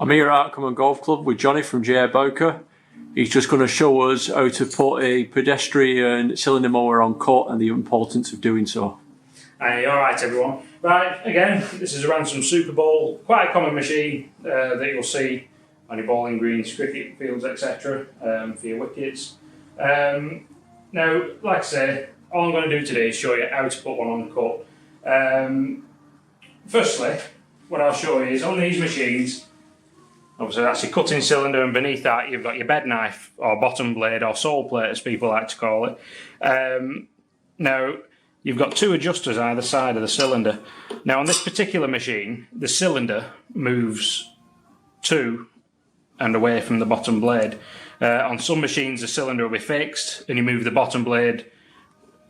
I'm here at Outcome Golf Club with Jonny from JA Bowker. He's just going to show us how to put a pedestrian cylinder mower on cut and the importance of doing so. Hey, alright everyone. Right, again, this is a Ransom Super Bowl, quite a common machine that you'll see on your bowling greens, cricket fields, etc. For your wickets. Now, like I say, all I'm going to do today is show you how to put one on cut. Firstly, what I'll show you is on these machines, obviously that's your cutting cylinder, and beneath that you've got your bed knife or bottom blade or sole plate as people like to call it. Now you've got two adjusters either side of the cylinder. Now on this particular machine the cylinder moves to and away from the bottom blade. On some machines the cylinder will be fixed and you move the bottom blade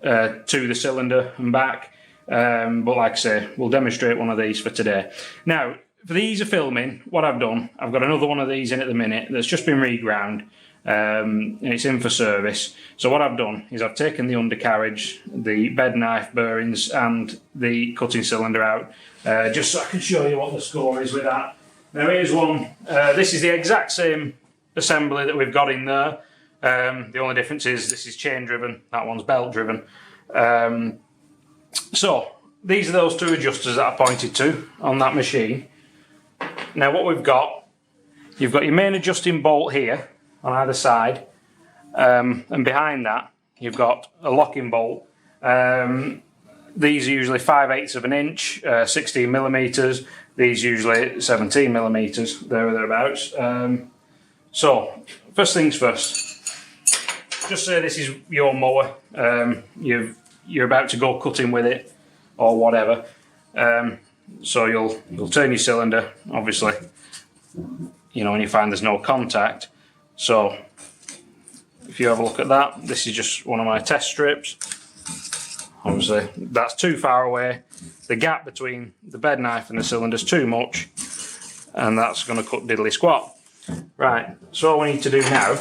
to the cylinder and back. But like I say, we'll demonstrate one of these for today. Now, for the ease of filming, what I've done, I've got another one of these in at the minute that's just been reground, and it's in for service. So what I've done is I've taken the undercarriage, the bed knife bearings and the cutting cylinder out, just so I can show you what the score is with that. Now here's one, this is the exact same assembly that we've got in there. The only difference is this is chain driven, that one's belt driven. So these are those two adjusters that I pointed to on that machine. Now what we've got, you've got your main adjusting bolt here on either side, and behind that you've got a locking bolt. These are usually 5/8 of an inch, 16 millimeters. These usually 17 millimeters, there or thereabouts. So first things first, just say this is your mower, you're about to go cutting with it or whatever. So you'll turn your cylinder, obviously, you know, when you find there's no contact. So if you have a look at that, this is just one of my test strips. Obviously that's too far away, the gap between the bed knife and the cylinder is too much, and that's going to cut diddly squat. Right, so all we need to do now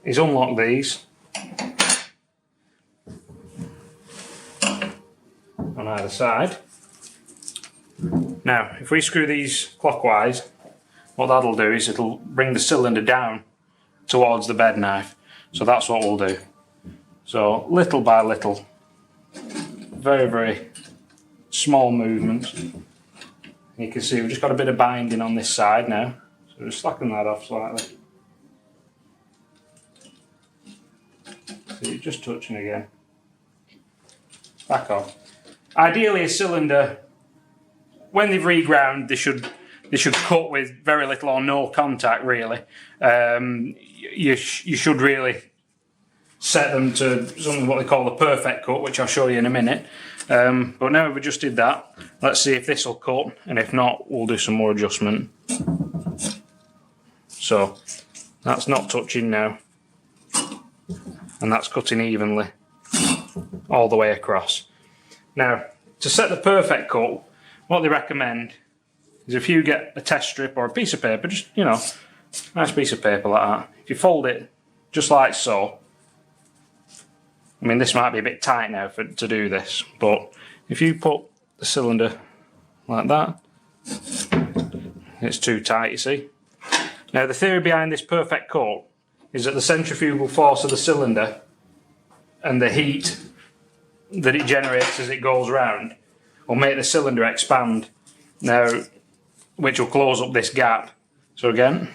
is unlock these on either side. Now if we screw these clockwise, what that'll do is it'll bring the cylinder down towards the bed knife. So that's what we'll do. So little by little, very, very small movements. You can see we've just got a bit of binding on this side now, so just slacken that off slightly. See, just touching again. Back off. Ideally a cylinder, when they've reground, they should cut with very little or no contact really. You should really set them to something what they call the perfect cut, which I'll show you in a minute. But now we've adjusted that, let's see if this will cut, and if not we'll do some more adjustment. So that's not touching now, and that's cutting evenly all the way across. Now to set the perfect cut, what they recommend is if you get a test strip or a piece of paper, just, you know, nice piece of paper like that, if you fold it just like so, I mean this might be a bit tight now to do this, but if you put the cylinder like that, it's too tight, you see. Now the theory behind this perfect cut is that the centrifugal force of the cylinder and the heat that it generates as it goes round will make the cylinder expand, now, which will close up this gap. So again,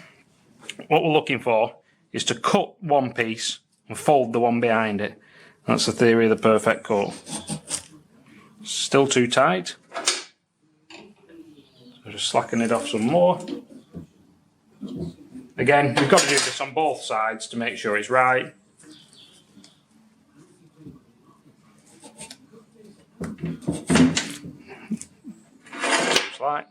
what we're looking for is to cut one piece and fold the one behind it. That's the theory of the perfect cut. Still too tight, so just slacken it off some more. Again, you've got to do this on both sides to make sure it's right. Like.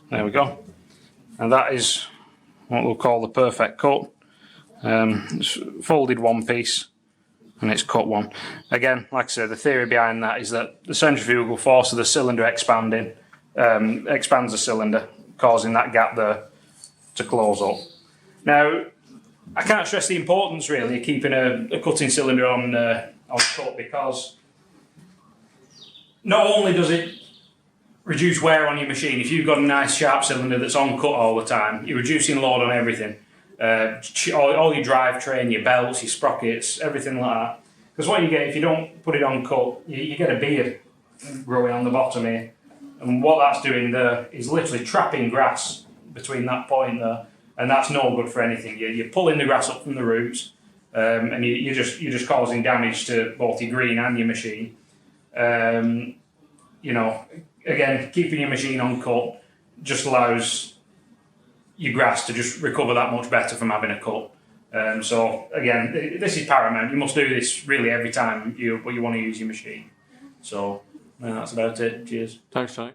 There we go, and that is what we'll call the perfect cut. It's folded one piece and it's cut one. Again, like I said, the theory behind that is that the centrifugal force of the cylinder expanding expands the cylinder, causing that gap there to close up. Now I can't stress the importance really of keeping a cutting cylinder on cut, because not only does it reduce wear on your machine, if you've got a nice sharp cylinder that's on cut all the time, you're reducing load on everything. All your drivetrain, your belts, your sprockets, everything like that. Because what you get if you don't put it on cut, you get a beard growing on the bottom here. And what that's doing there is literally trapping grass between that point there, and that's no good for anything. You're pulling the grass up from the roots, and you're just causing damage to both your green and your machine. You know, again, keeping your machine on cut just allows your grass to just recover that much better from having a cut. So again, this is paramount. You must do this really every time you want to use your machine. So that's about it. Cheers. Thanks, Jonny.